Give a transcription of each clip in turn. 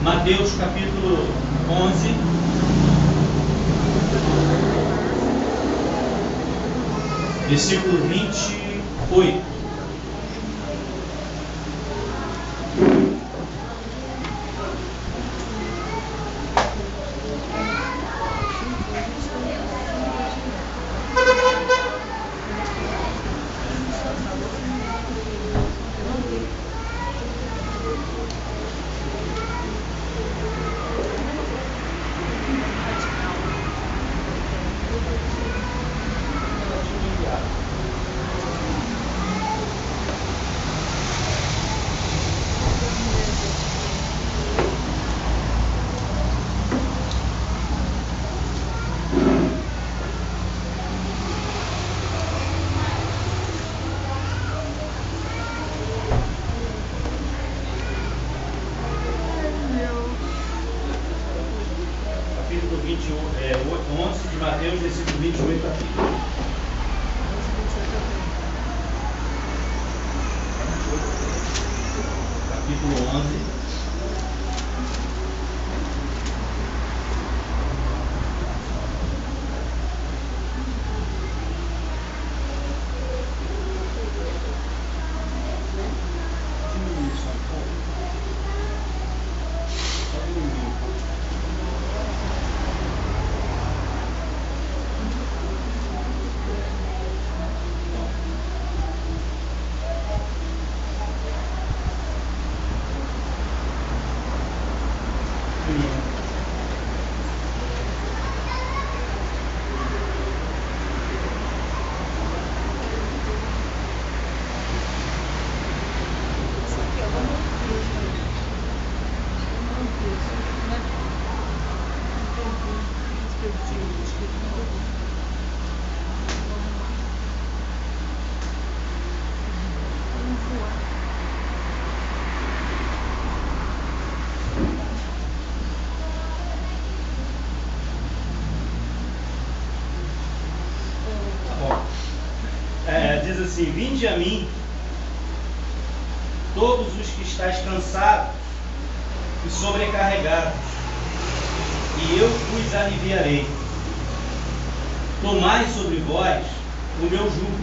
Mateus capítulo 11, versículo 28. Capítulo 11 de Mateus, versículo 28 aqui. Capítulo 11. Diz assim: vinde a mim, todos os que estáis cansados e sobrecarregados, e eu vos aliviarei. Tomai sobre vós o meu jugo,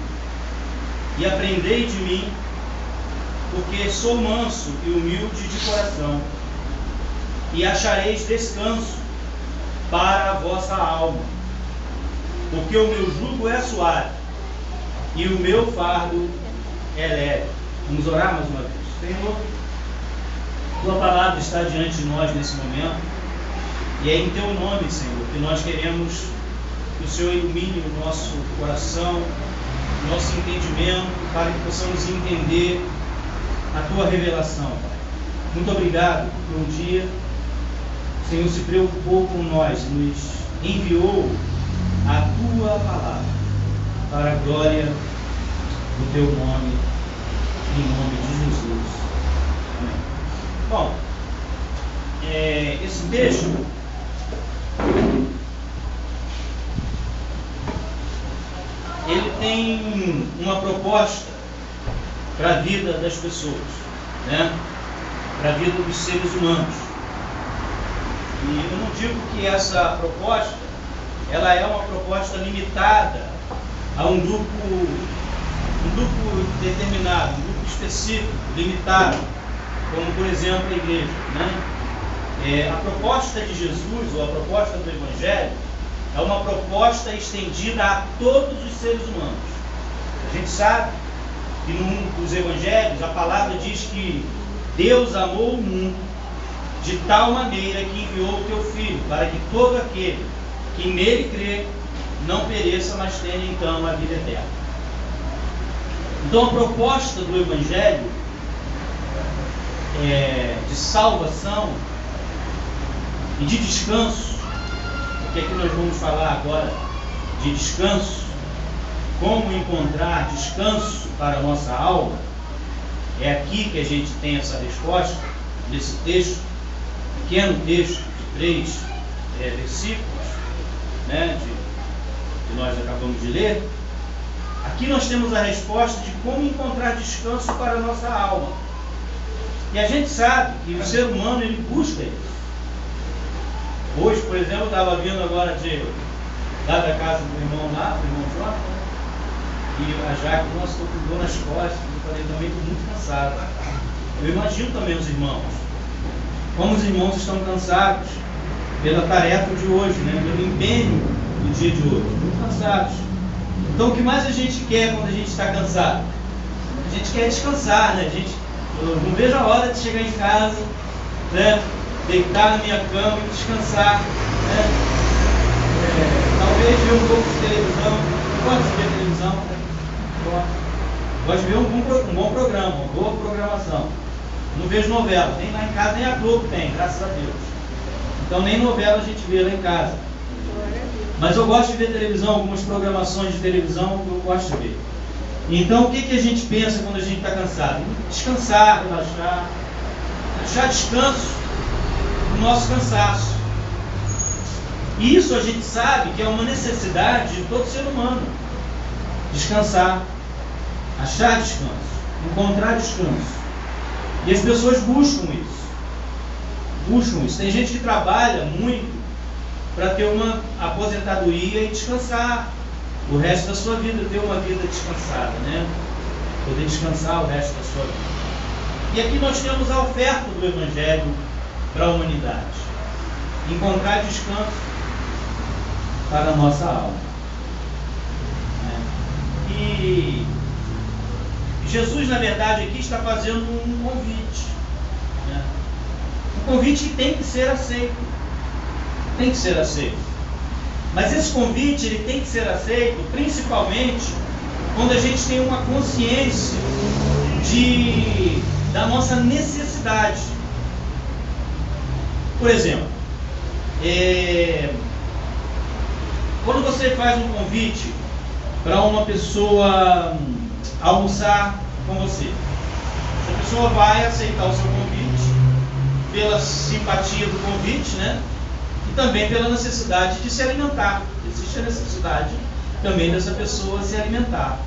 e aprendei de mim, porque sou manso e humilde de coração, e achareis descanso para a vossa alma, porque o meu jugo é suave e o meu fardo é leve. Vamos orar mais uma vez. Senhor, tua palavra está diante de nós nesse momento, e é em teu nome, Senhor, que nós queremos que o Senhor ilumine o nosso coração, o nosso entendimento, para que possamos entender a tua revelação, Pai. Muito obrigado por um dia o Senhor se preocupou com nós, nos enviou a tua palavra para a glória do teu nome, em nome de Jesus. Amém. Bom, esse texto ele tem uma proposta para a vida das pessoas, né? Para a vida dos seres humanos. E eu não digo que essa proposta ela é uma proposta limitada a um grupo determinado, um grupo específico, limitado, como por exemplo a igreja, né? A proposta de Jesus, ou a proposta do Evangelho, é uma proposta estendida a todos os seres humanos. A gente sabe que num dos Evangelhos a palavra diz que Deus amou o mundo de tal maneira que enviou o teu Filho, para que todo aquele que nele crê não pereça, mas tenha então a vida eterna. Então a proposta do Evangelho de salvação e de descanso, porque aqui nós vamos falar agora de descanso, como encontrar descanso para a nossa alma, é aqui que a gente tem essa resposta, nesse texto, pequeno texto de 3 versículos, né, que nós acabamos de ler. Aqui nós temos a resposta de como encontrar descanso para a nossa alma. E a gente sabe que o ser humano, ele busca isso. Hoje, por exemplo, eu estava vindo agora lá da casa do irmão lá, do irmão Jorge, e a Jaque, nossa, estou com dor nas costas, eu falei, também estou muito cansado. Eu imagino também os irmãos, como os irmãos estão cansados pela tarefa de hoje, né? Pelo empenho do dia de hoje, muito cansados. Então, o que mais a gente quer quando a gente está cansado? A gente quer descansar, né? Eu não vejo a hora de chegar em casa, né? Deitar na minha cama e descansar, né? Talvez ver um pouco de televisão. Eu gosto de ver televisão, né? Gosto de ver um bom programa, uma boa programação. Não vejo novela, nem lá em casa, nem a Globo tem, graças a Deus. Então nem novela a gente vê lá em casa. Mas eu gosto de ver televisão, algumas programações de televisão eu gosto de ver. Então o que a gente pensa quando a gente está cansado? Descansar, relaxar, achar descanso no nosso cansaço. E isso a gente sabe que é uma necessidade de todo ser humano. Descansar, achar descanso, encontrar descanso. E as pessoas buscam isso. Tem gente que trabalha muito para ter uma aposentadoria e descansar o resto da sua vida, ter uma vida descansada, né? Poder descansar o resto da sua vida. E aqui nós temos a oferta do Evangelho para a humanidade. Encontrar descanso para a nossa alma. E Jesus, na verdade, aqui está fazendo um convite. Né? Um convite que tem que ser aceito. Tem que ser aceito. Mas esse convite ele tem que ser aceito principalmente quando a gente tem uma consciência da nossa necessidade. Por exemplo, quando você faz um convite para uma pessoa almoçar com você, essa pessoa vai aceitar o seu convite pela simpatia do convite, né? E também pela necessidade de se alimentar. Existe a necessidade também dessa pessoa se alimentar.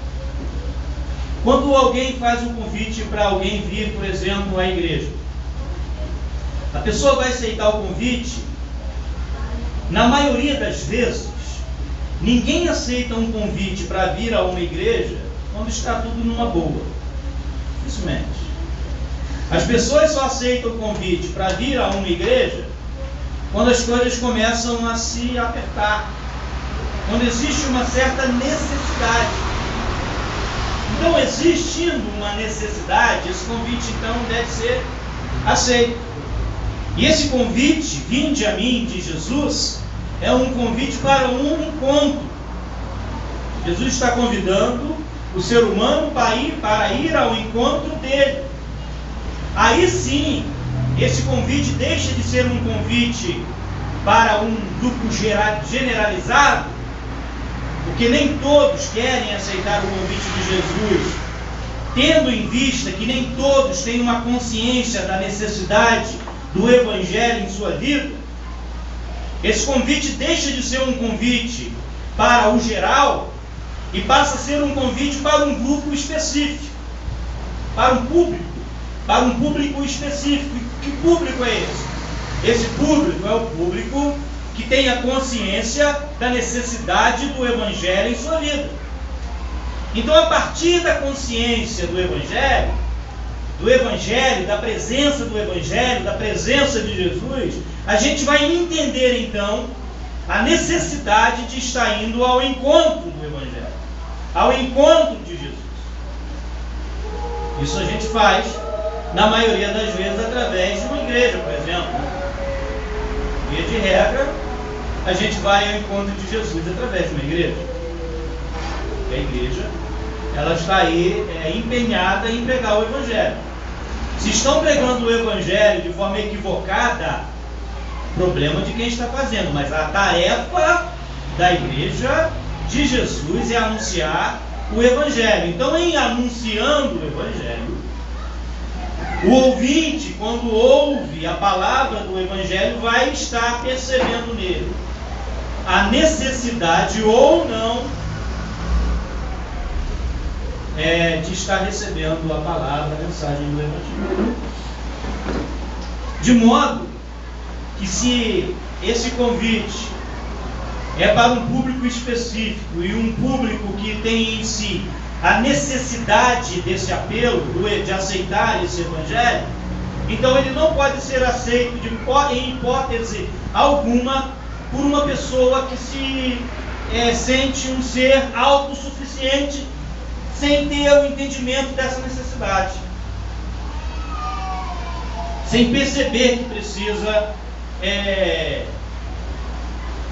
Quando alguém faz um convite para alguém vir, por exemplo, à igreja, a pessoa vai aceitar o convite. Na maioria das vezes, ninguém aceita um convite para vir a uma igreja quando está tudo numa boa. Dificilmente. As pessoas só aceitam o convite para vir a uma igreja quando as coisas começam a se apertar, quando existe uma certa necessidade. Então, existindo uma necessidade, esse convite então deve ser aceito. E esse convite, vinde a mim, de Jesus, é um convite para um encontro. Jesus está convidando o ser humano para ir ao encontro dele. Aí sim, esse convite deixa de ser um convite para um grupo generalizado, porque nem todos querem aceitar o convite de Jesus, tendo em vista que nem todos têm uma consciência da necessidade do Evangelho em sua vida. Esse convite deixa de ser um convite para o geral e passa a ser um convite para um grupo específico, para um público específico. Que público é esse? Esse público é o público que tem a consciência da necessidade do Evangelho em sua vida. Então, a partir da consciência do Evangelho, da presença do Evangelho, da presença de Jesus, a gente vai entender então a necessidade de estar indo ao encontro do Evangelho, ao encontro de Jesus. Isso a gente faz, na maioria das vezes, através de uma igreja, por exemplo. Via de regra, a gente vai ao encontro de Jesus através de uma igreja. A igreja, ela está aí empenhada em pregar o Evangelho. Se estão pregando o Evangelho de forma equivocada, problema de quem está fazendo, mas a tarefa da igreja de Jesus é anunciar o Evangelho. Então, em anunciando o Evangelho, o ouvinte, quando ouve a palavra do Evangelho, vai estar percebendo nele a necessidade ou não de estar recebendo a palavra, a mensagem do Evangelho. De modo que, se esse convite é para um público específico e um público que tem em si a necessidade desse apelo, de aceitar esse evangelho, então ele não pode ser aceito em hipótese alguma por uma pessoa que se sente um ser autossuficiente, sem ter o entendimento dessa necessidade, sem perceber que precisa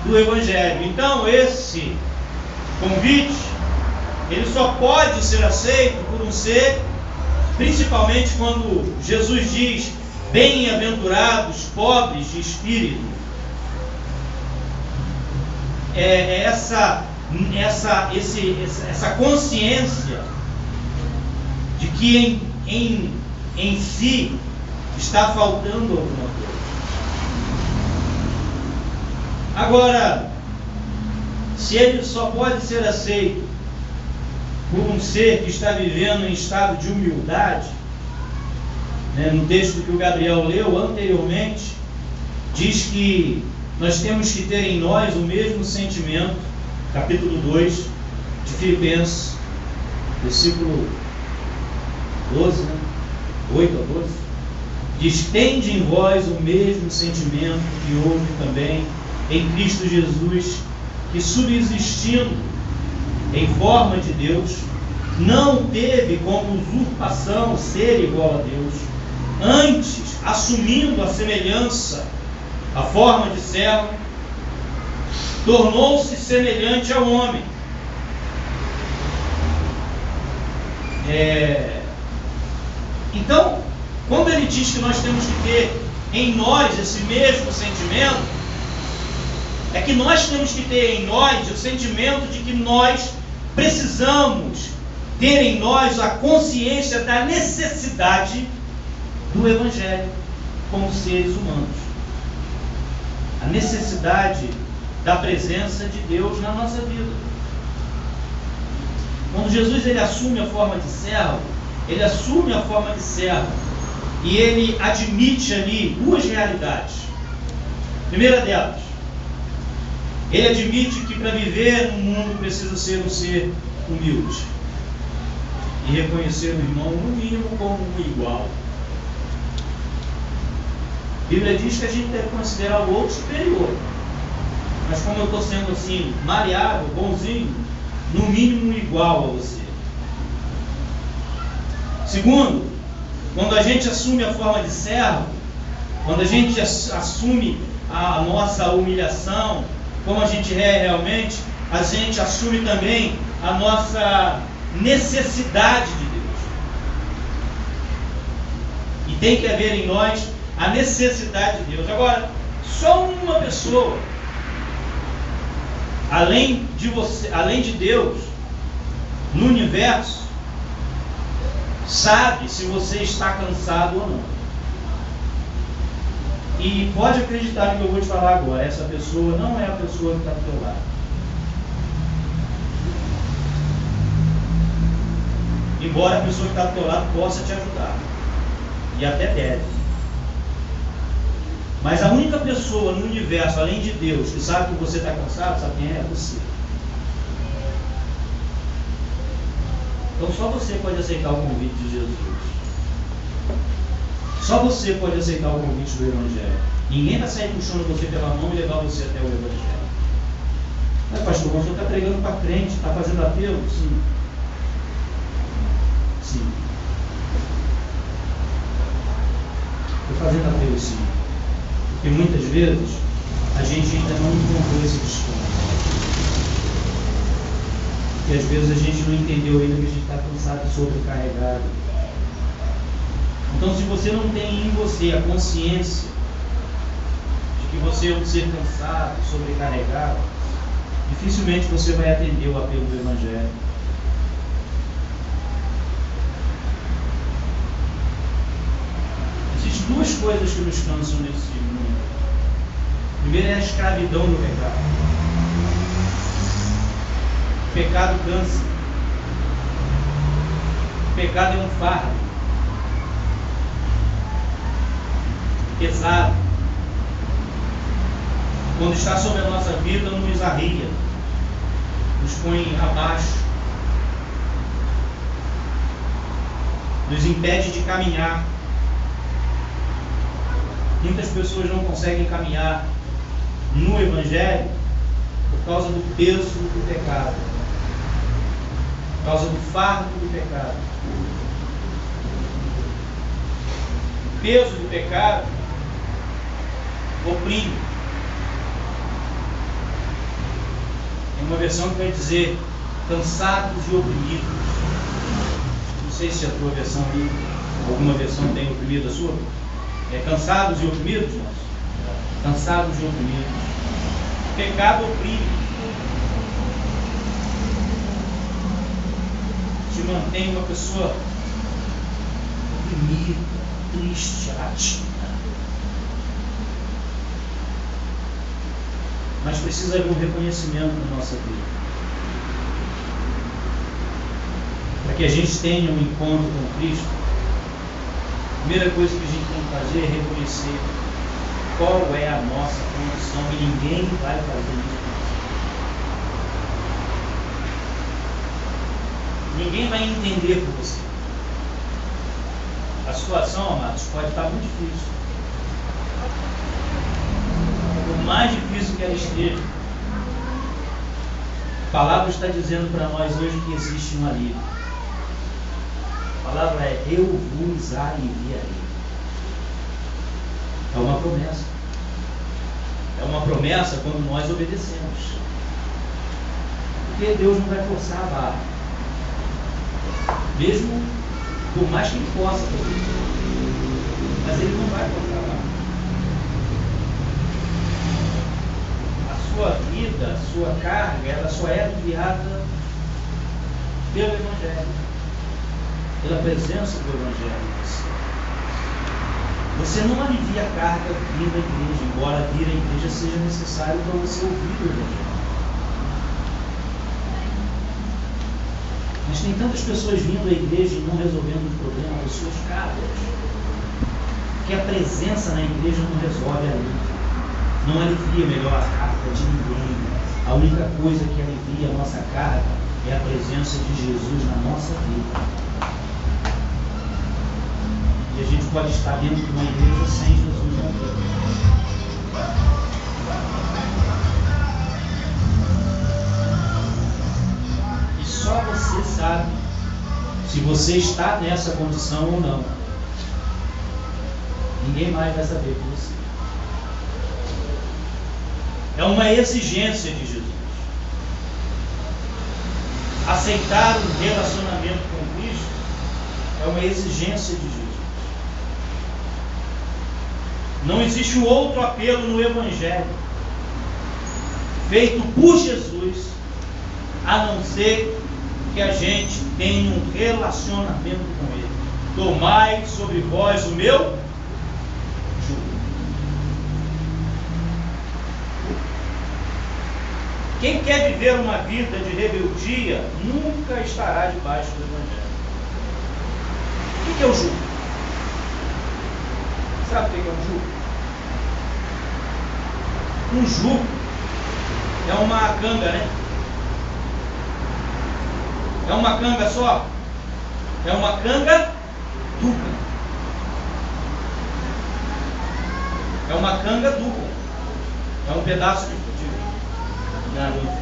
do evangelho. Então esse convite, ele só pode ser aceito por um ser, principalmente quando Jesus diz: bem-aventurados pobres de espírito. Essa consciência de que em si está faltando alguma coisa. Agora, se ele só pode ser aceito por um ser que está vivendo em estado de humildade, no texto que o Gabriel leu anteriormente, diz que nós temos que ter em nós o mesmo sentimento, capítulo 2 de Filipenses, versículo 12, 8 a 12, diz: tende em vós o mesmo sentimento que houve também em Cristo Jesus, que, subsistindo em forma de Deus, não teve como usurpação ser igual a Deus, antes, assumindo a semelhança, a forma de servo, tornou-se semelhante ao homem. Então, quando ele diz que nós temos que ter em nós esse mesmo sentimento, é que nós temos que ter em nós o sentimento de que nós precisamos ter em nós a consciência da necessidade do Evangelho como seres humanos. A necessidade da presença de Deus na nossa vida. Quando Jesus ele assume a forma de servo, ele assume a forma de servo e ele admite ali duas realidades. Primeira delas, ele admite que para viver no mundo precisa ser um ser humilde e reconhecer o irmão no mínimo como um igual. A Bíblia diz que a gente deve considerar o outro superior, mas como eu estou sendo assim, maleável, bonzinho, no mínimo igual a você. Segundo, quando a gente assume a forma de servo, quando a gente assume a nossa humilhação, como a gente é realmente, a gente assume também a nossa necessidade de Deus. E tem que haver em nós a necessidade de Deus. Agora, só uma pessoa, além de Deus, no universo, sabe se você está cansado ou não. E pode acreditar no que eu vou te falar agora, essa pessoa não é a pessoa que está do teu lado. Embora a pessoa que está do teu lado possa te ajudar, e até deve. Mas a única pessoa no universo, além de Deus, que sabe que você está cansado, sabe quem é? Você. Então só você pode aceitar o convite de Jesus. Só você pode aceitar o convite do Evangelho. Ninguém vai sair puxando você pela mão e levar você até o Evangelho. Mas pastor, você está pregando para crente, está fazendo apelo? Sim. Sim. Estou fazendo apelo, sim. Porque muitas vezes a gente ainda não encontrou esse desconto. Porque às vezes a gente não entendeu ainda que a gente está cansado e sobrecarregado. Então, se você não tem em você a consciência de que você é um ser cansado, sobrecarregado, dificilmente você vai atender o apelo do Evangelho. Existem duas coisas que nos cansam nesse mundo. Primeiro é a escravidão do pecado. O pecado cansa. O pecado é um fardo. pesado, quando está sobre a nossa vida, nos arria, nos põe abaixo, nos impede de caminhar. Muitas pessoas não conseguem caminhar no Evangelho por causa do peso do pecado, por causa do fardo do pecado. O peso do pecado oprime. Tem uma versão que vai dizer cansados e oprimidos. Não sei se a tua versão aí, alguma versão tem oprimido a sua. É cansados e oprimidos, nós? Cansados e oprimidos. O pecado oprime. Te mantém uma pessoa oprimida, triste, abatida. Mas precisa haver um reconhecimento na nossa vida. Para que a gente tenha um encontro com Cristo, a primeira coisa que a gente tem que fazer é reconhecer qual é a nossa condição, e ninguém vai fazer isso. Ninguém vai entender por você. A situação, amados, pode estar muito difícil. Por mais difícil que ela esteja, a palavra está dizendo para nós hoje que existe um alívio. A palavra é: eu vos aliviarei. É uma promessa. É uma promessa quando nós obedecemos. Porque Deus não vai forçar a barra. Mesmo por mais que Ele possa fazer. Mas Ele não vai forçar a barra. A sua vida, a sua carga, ela só é aliviada pelo Evangelho. Pela presença do Evangelho em você. Você não alivia a carga vindo à igreja, embora vir à igreja seja necessário para você ouvir o Evangelho. Mas tem tantas pessoas vindo à igreja e não resolvendo o problema das suas cargas, que a presença na igreja não resolve a vida. Não alivia melhor a carga de ninguém. A única coisa que alivia a nossa carga é a presença de Jesus na nossa vida. E a gente pode estar dentro de uma igreja sem Jesus na vida. E só você sabe se você está nessa condição ou não. Ninguém mais vai saber por você. É uma exigência de Jesus. Aceitar um relacionamento com Cristo é uma exigência de Jesus. Não existe um outro apelo no Evangelho feito por Jesus, a não ser que a gente tenha um relacionamento com Ele. Tomai sobre vós o meu jugo. Quem quer viver uma vida de rebeldia nunca estará debaixo do Evangelho. O que é o jugo? Sabe o que é um jugo? Um jugo é uma canga, né? É uma canga só? É uma canga dupla. É uma canga dupla. É um pedaço de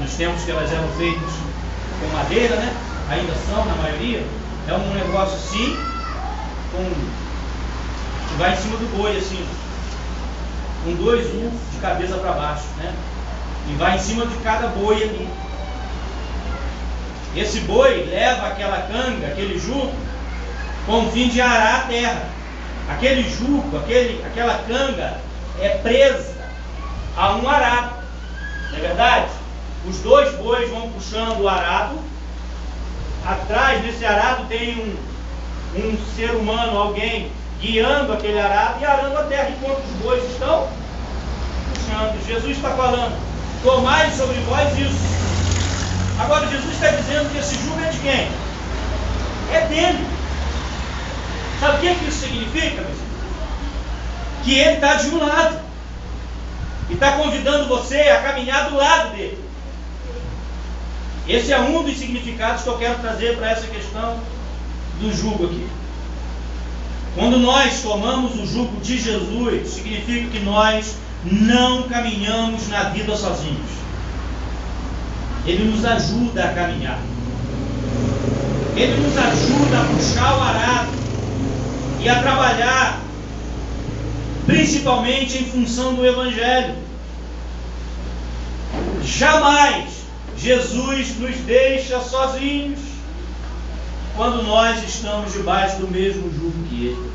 nos tempos que elas eram feitas com madeira, né? Ainda são, na maioria. É um negócio assim, que vai em cima do boi, assim, com dois de cabeça para baixo, né? E vai em cima de cada boi ali. Esse boi leva aquela canga, aquele jugo, com o fim de arar a terra. Aquele jugo, aquela canga é presa a um arado. Não é verdade? Os dois bois vão puxando o arado. Atrás desse arado tem um ser humano, alguém, guiando aquele arado e arando a terra enquanto os bois estão puxando. Jesus está falando: tomai sobre vós isso. Agora Jesus está dizendo que esse jugo é de quem? É dele. Sabe o que isso significa, meus irmãos? que Ele está de um lado e está convidando você a caminhar do lado dele. Esse é um dos significados que eu quero trazer para essa questão do jugo aqui. Quando nós tomamos o jugo de Jesus, significa que nós não caminhamos na vida sozinhos. Ele nos ajuda a caminhar. Ele nos ajuda a puxar o arado e a trabalhar, principalmente em função do Evangelho. Jamais Jesus nos deixa sozinhos quando nós estamos debaixo do mesmo jugo que Ele.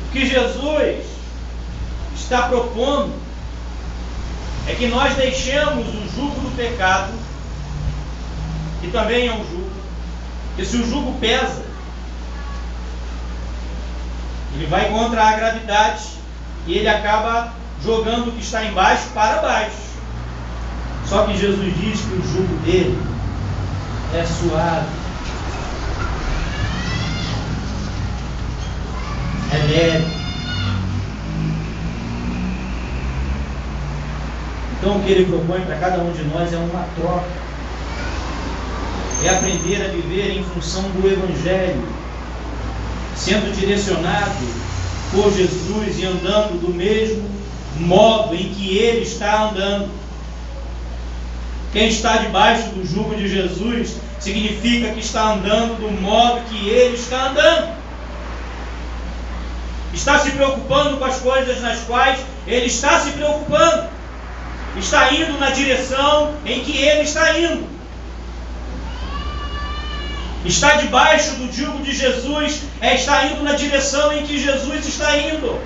O que Jesus está propondo é que nós deixemos o jugo do pecado, que também é um jugo, porque se o jugo pesa, ele vai contra a gravidade e ele acaba jogando o que está embaixo para baixo. Só que Jesus diz que o jugo dele é suave, é leve. Então o que ele propõe para cada um de nós é uma troca. É aprender a viver em função do Evangelho, sendo direcionado por Jesus e andando do mesmo modo em que Ele está andando. Quem está debaixo do jugo de Jesus significa que está andando do modo que Ele está andando. Está se preocupando com as coisas nas quais Ele está se preocupando. Está indo na direção em que Ele está indo. Estar debaixo do jugo de Jesus é estar indo na direção em que Jesus está indo.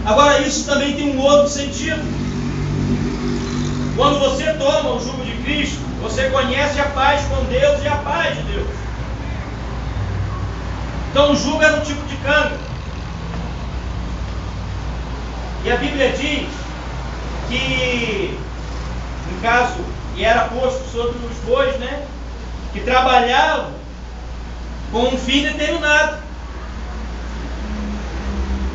Agora, isso também tem um outro sentido. Quando você toma o jugo de Cristo, você conhece a paz com Deus e a paz de Deus. Então, o jugo era um tipo de câmbio. E a Bíblia diz que, no caso, e era posto sobre os bois, que trabalhavam com um fim determinado.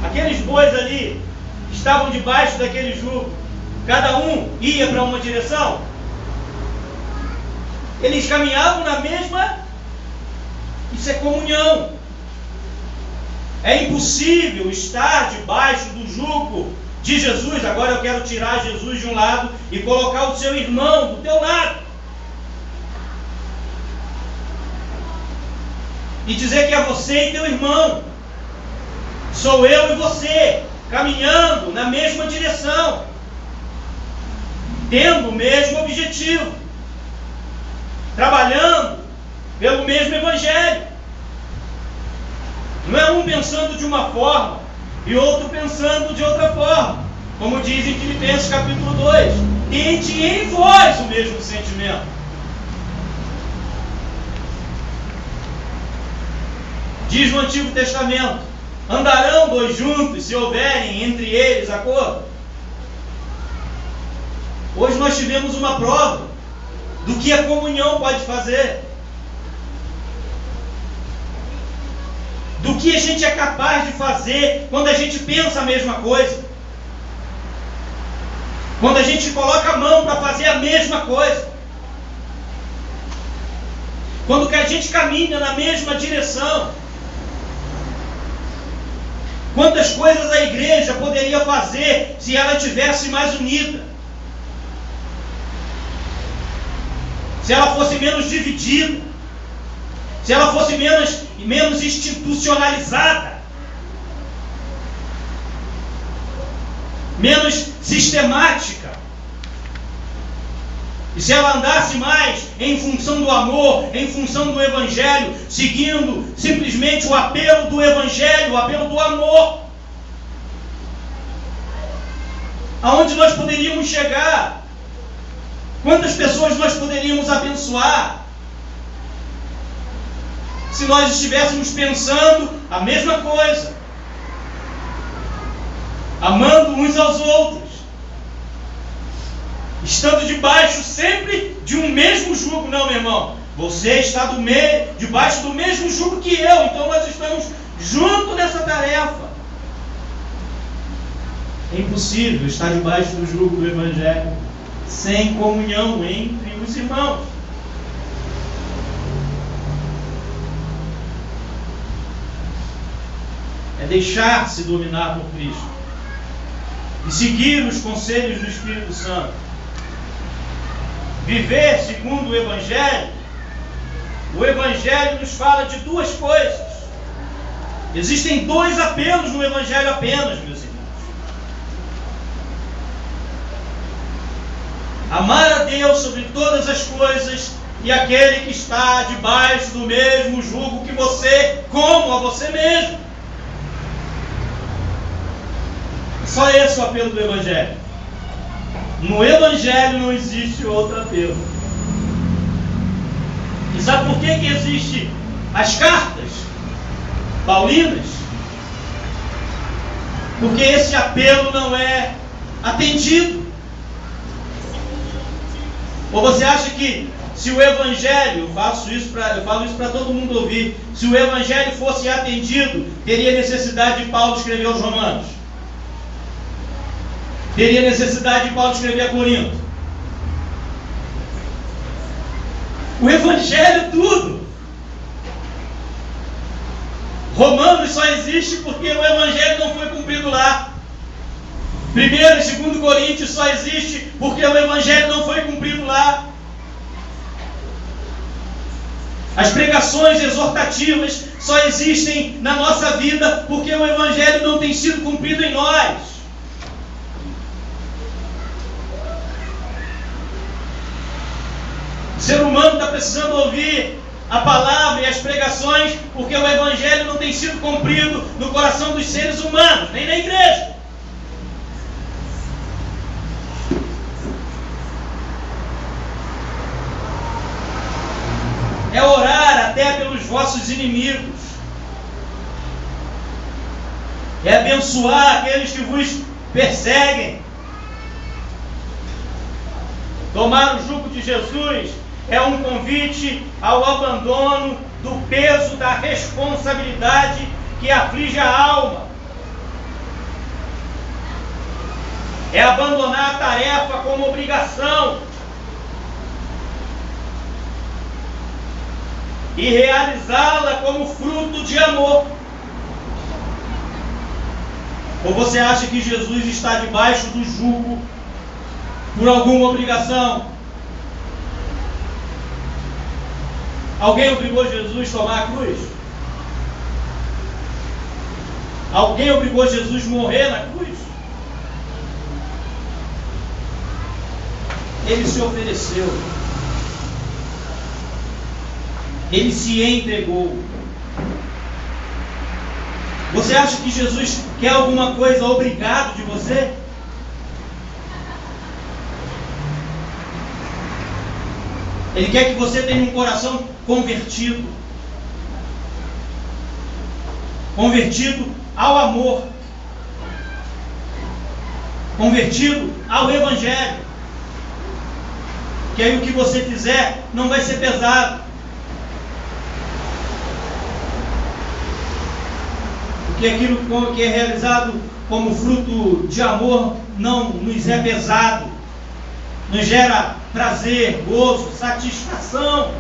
Aqueles bois ali que estavam debaixo daquele jugo, cada um ia para uma direção. Eles caminhavam na mesma. Isso é comunhão. É impossível estar debaixo do jugo de Jesus. Agora eu quero tirar Jesus de um lado e colocar o seu irmão do teu lado. E dizer que é você e teu irmão. Sou eu e você, caminhando na mesma direção, tendo o mesmo objetivo, trabalhando pelo mesmo Evangelho. Não é um pensando de uma forma e outro pensando de outra forma. Como diz em Filipenses capítulo 2, tende em vós o mesmo sentimento. Diz no Antigo Testamento: andarão dois juntos se houverem entre eles acordo. Hoje nós tivemos uma prova do que a comunhão pode fazer, do que a gente é capaz de fazer quando a gente pensa a mesma coisa, quando a gente coloca a mão para fazer a mesma coisa, quando a gente caminha na mesma direção. Quantas coisas a igreja poderia fazer se ela estivesse mais unida, se ela fosse menos dividida, se ela fosse menos institucionalizada, menos sistemática, e se ela andasse mais em função do amor, em função do Evangelho, seguindo simplesmente o apelo do Evangelho, o apelo do amor. Aonde nós poderíamos chegar? Quantas pessoas nós poderíamos abençoar? Se nós estivéssemos pensando a mesma coisa, amando uns aos outros, estando debaixo sempre de um mesmo jugo. Não, meu irmão, Você está debaixo do mesmo jugo que eu, então nós estamos juntos nessa tarefa. É impossível estar debaixo do jugo do Evangelho sem comunhão entre os irmãos. É deixar-se dominar por Cristo e seguir os conselhos do Espírito Santo. Viver segundo o Evangelho. O Evangelho nos fala de duas coisas. Existem dois apelos no Evangelho apenas, meus irmãos. Amar a Deus sobre todas as coisas e aquele que está debaixo do mesmo jugo que você, como a você mesmo. Só esse é o apelo do Evangelho. No Evangelho não existe outro apelo. E sabe por que existem as cartas paulinas? Porque esse apelo não é atendido. Ou você acha que se o Evangelho, eu falo isso para todo mundo ouvir, se o Evangelho fosse atendido, teria necessidade de Paulo escrever aos Romanos? Teria necessidade de Paulo escrever a Corinto? O Evangelho é tudo. Romanos só existe porque o Evangelho não foi cumprido lá. 1 e 2 Coríntios só existe porque o Evangelho não foi cumprido lá. As pregações exortativas só existem na nossa vida porque o Evangelho não tem sido cumprido em nós. O ser humano está precisando ouvir a palavra e as pregações porque o Evangelho não tem sido cumprido no coração dos seres humanos, nem na igreja. É orar até pelos vossos inimigos. É abençoar aqueles que vos perseguem. Tomar o jugo de Jesus é um convite ao abandono do peso da responsabilidade que aflige a alma. É abandonar a tarefa como obrigação e realizá-la como fruto de amor. Ou você acha que Jesus está debaixo do jugo por alguma obrigação? Alguém obrigou Jesus a tomar a cruz? Alguém obrigou Jesus a morrer na cruz? Ele se ofereceu. Ele se entregou. Você acha que Jesus quer alguma coisa obrigado de você? Ele quer que você tenha um coração convertido. Convertido ao amor. Convertido ao Evangelho. Que aí o que você fizer não vai ser pesado. Porque aquilo que é realizado como fruto de amor não nos é pesado. Nos gera prazer, gozo, satisfação.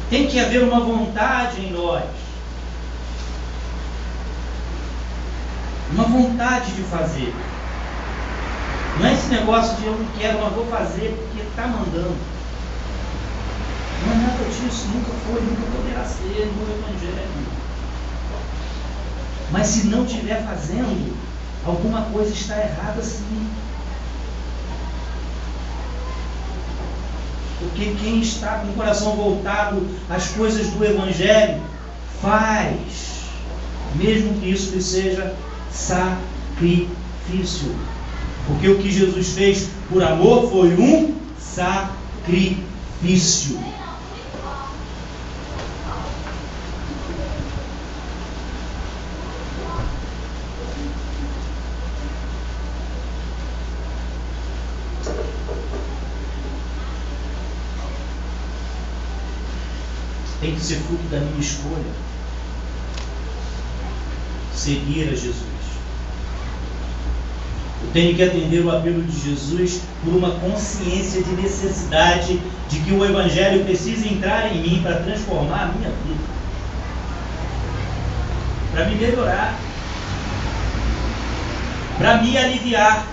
Tem que haver uma vontade em nós. Uma vontade de fazer. Não é esse negócio de eu não quero, mas vou fazer porque está mandando. Não é nada disso, nunca foi, nunca poderá ser no Evangelho. Mas se não estiver fazendo, alguma coisa está errada sim. Porque quem está com o coração voltado às coisas do Evangelho, faz, mesmo que isso lhe seja sacrifício. Porque o que Jesus fez por amor foi um sacrifício. tem que ser fruto da minha escolha. Seguir a Jesus. Eu tenho que atender o apelo de Jesus por uma consciência de necessidade de que o Evangelho precisa entrar em mim para transformar a minha vida, para me melhorar, para me aliviar,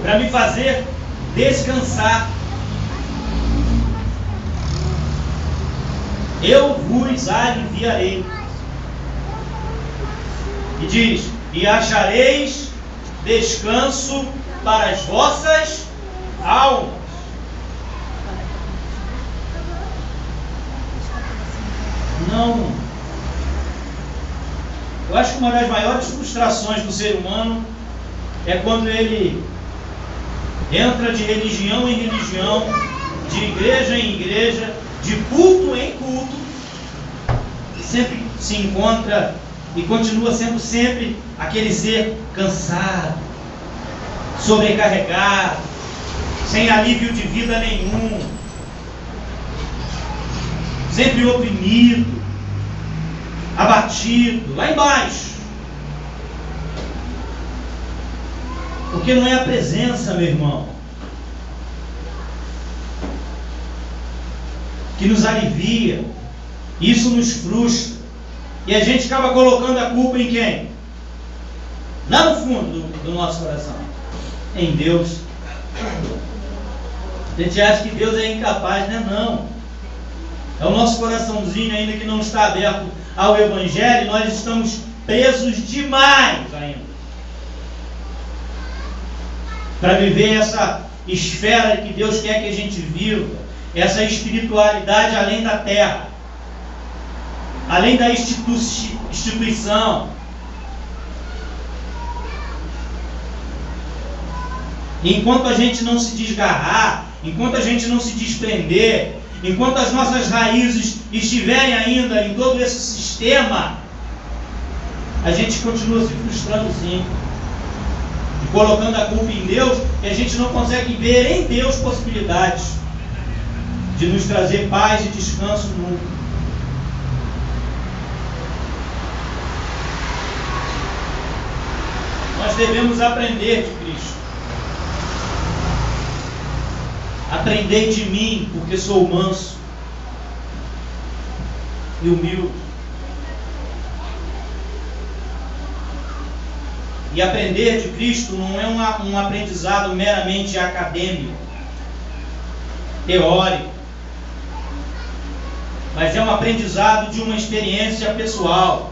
para me fazer descansar. Eu vos aliviarei. E diz: e achareis descanso para as vossas almas. Não. Eu acho que uma das maiores frustrações do ser humano é quando ele entra de religião em religião, de igreja em igreja, de culto em culto, e sempre se encontra e continua sendo sempre aquele ser cansado, sobrecarregado, sem alívio de vida nenhum, sempre oprimido, abatido, lá embaixo. Porque não é a presença, meu irmão, que nos alivia, isso nos frustra. E a gente acaba colocando a culpa em quem? Lá no fundo do nosso coração. Em Deus. A gente acha que Deus é incapaz, né? Não. É o nosso coraçãozinho ainda que não está aberto ao Evangelho. Nós estamos presos demais ainda para viver essa esfera que Deus quer que a gente viva. Essa espiritualidade além da terra, além da instituição. Enquanto a gente não se desgarrar, enquanto a gente não se desprender, enquanto as nossas raízes estiverem ainda em todo esse sistema, a gente continua se frustrando sim, e colocando a culpa em Deus, e a gente não consegue ver em Deus possibilidades de nos trazer paz e descanso nunca. Nós devemos aprender de Cristo. Aprendei de mim, porque sou manso e humilde. E aprender de Cristo não é um aprendizado meramente acadêmico, teórico, mas é um aprendizado de uma experiência pessoal,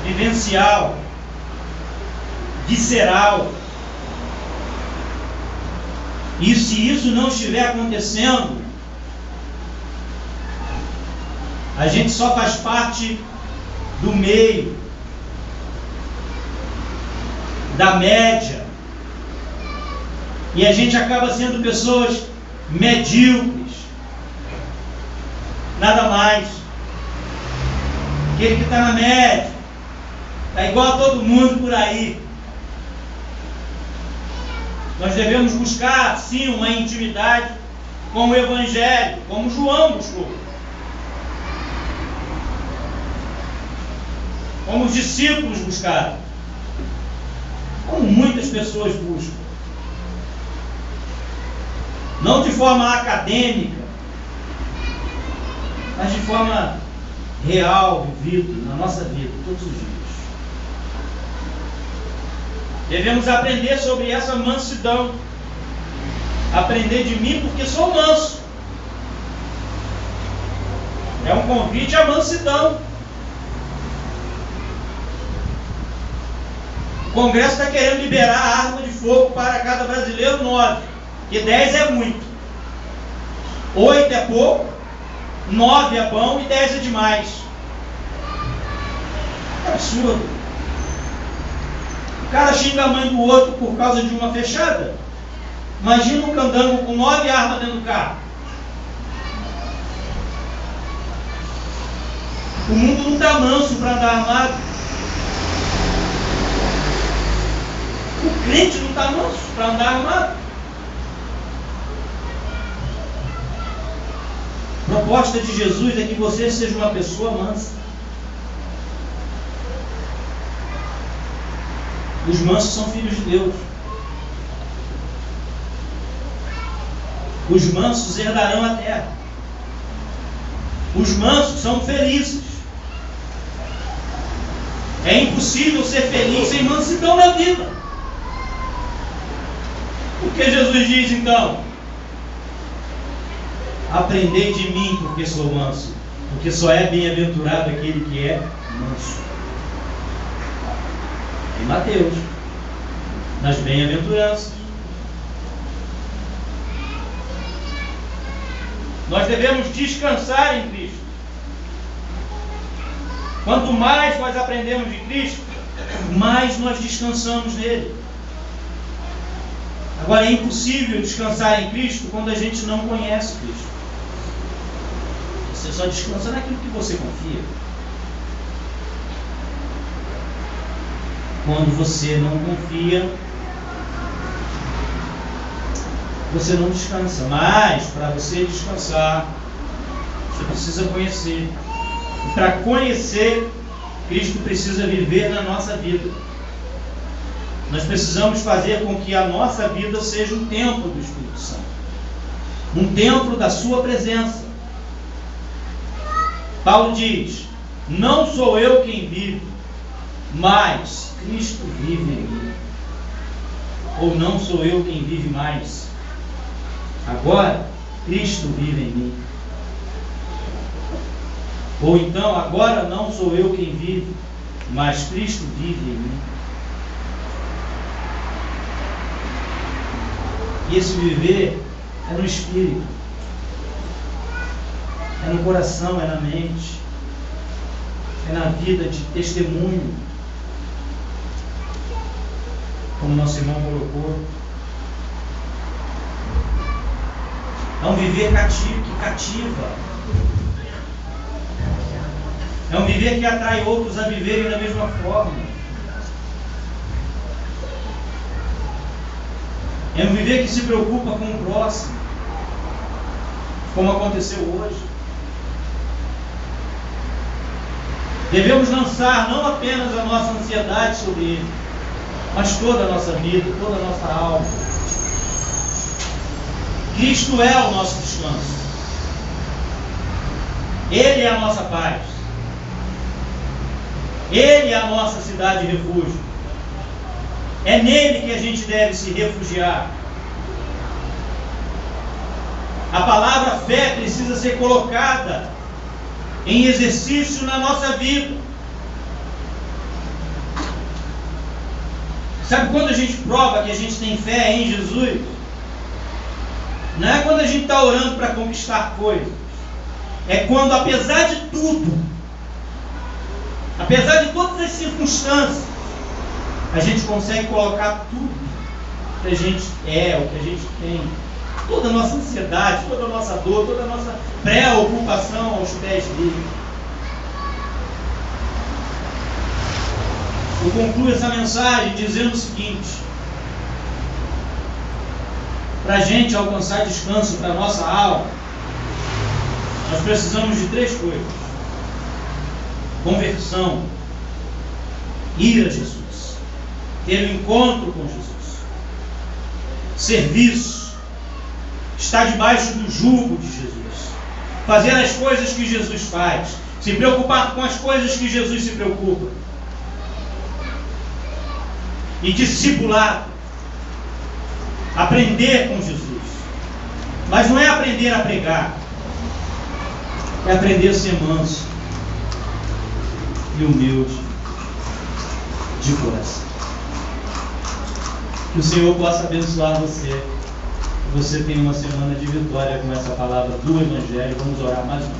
vivencial, visceral. E se isso não estiver acontecendo, a gente só faz parte do meio, da média, e a gente acaba sendo pessoas medíocres, nada mais. Aquele que está na média, está igual a todo mundo por aí. Nós devemos buscar, sim, uma intimidade com o Evangelho, como João buscou, como os discípulos buscaram, como muitas pessoas buscam. Não de forma acadêmica, mas de forma real, vivida na nossa vida, todos os dias. Devemos aprender sobre essa mansidão. Aprender de mim porque sou manso. É um convite à mansidão. O Congresso está querendo liberar a arma de fogo para cada brasileiro 9, porque 10 é muito. 8 é pouco, 9 é bom e 10 é demais. É absurdo. O cara xinga a mãe do outro por causa de uma fechada. Imagina um candango com 9 armas dentro do carro. O mundo não está manso para andar armado. O crente não está manso para andar armado. A proposta de Jesus é que você seja uma pessoa mansa. Os mansos são filhos de Deus. Os mansos herdarão a terra. Os mansos são felizes. É impossível ser feliz sem mansidão na vida. O que Jesus diz então? Aprendei de mim, porque sou manso, porque só é bem-aventurado aquele que é manso. Em Mateus, nas bem-aventuranças. Nós devemos descansar em Cristo. Quanto mais nós aprendemos de Cristo, mais nós descansamos nele. Agora, é impossível descansar em Cristo quando a gente não conhece Cristo. Você só descansa naquilo que você confia. Quando você não confia, você não descansa. Mas, para você descansar, você precisa conhecer. E para conhecer, Cristo precisa viver na nossa vida. Nós precisamos fazer com que a nossa vida seja um templo do Espírito Santo. Um templo da sua presença. Paulo diz: não sou eu quem vive, mas Cristo vive em mim. Ou não sou eu quem vive mais. Agora, Cristo vive em mim. Ou então, agora não sou eu quem vive, mas Cristo vive em mim. E esse viver é no Espírito, é no coração, é na mente, é na vida de testemunho, como nosso irmão colocou. É um viver que cativa. É um viver que atrai outros a viverem da mesma forma. É um viver que se preocupa com o próximo, como aconteceu hoje. Devemos lançar não apenas a nossa ansiedade sobre ele, mas toda a nossa vida, toda a nossa alma. Cristo é o nosso descanso. Ele é a nossa paz. Ele é a nossa cidade de refúgio. É nele que a gente deve se refugiar. A palavra fé precisa ser colocada em exercício na nossa vida. Sabe quando a gente prova que a gente tem fé em Jesus? Não é quando a gente está orando para conquistar coisas. É quando, apesar de tudo, apesar de todas as circunstâncias, a gente consegue colocar tudo que a gente é, o que a gente tem, toda a nossa ansiedade, toda a nossa dor, toda a nossa preocupação aos pés dele. Eu concluo essa mensagem dizendo o seguinte: para a gente alcançar descanso para a nossa alma, nós precisamos de 3 coisas: conversão, ir a Jesus, ter um encontro com Jesus, serviço, estar debaixo do jugo de Jesus, fazer as coisas que Jesus faz, se preocupar com as coisas que Jesus se preocupa, e discipular, aprender com Jesus. Mas não é aprender a pregar, é aprender a ser manso e humilde de coração. Que o Senhor possa abençoar você, que você tenha uma semana de vitória com essa palavra do Evangelho. Vamos orar mais uma vez.